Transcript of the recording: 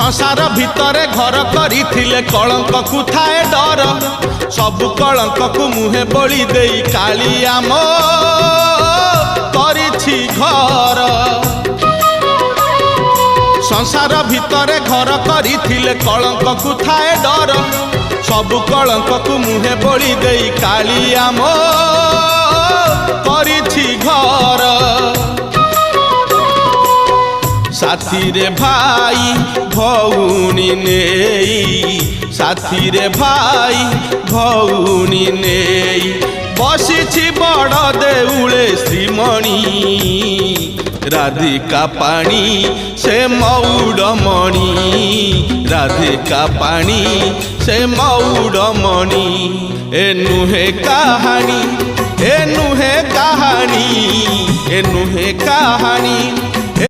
संसार भितरे घर करिथिले कलंक को थाए डर सबु कलंक को मुहे बोली देई कालिया मो करिछि घर संसार भितरे घर करिथिले कलंक को थाए डर सबु कलंक को मुहे बोली देई कालिया मो करिछि घर साथी रे भाई भौनी नेई साथी रे भाई भौनी नेई बसिछि बड़ देउले श्रीमणी राधिका पानी से मौडमणि राधिका पानी से मौडमणि ए नुहे कहानी ए नुहे कहानी ए नुहे कहानी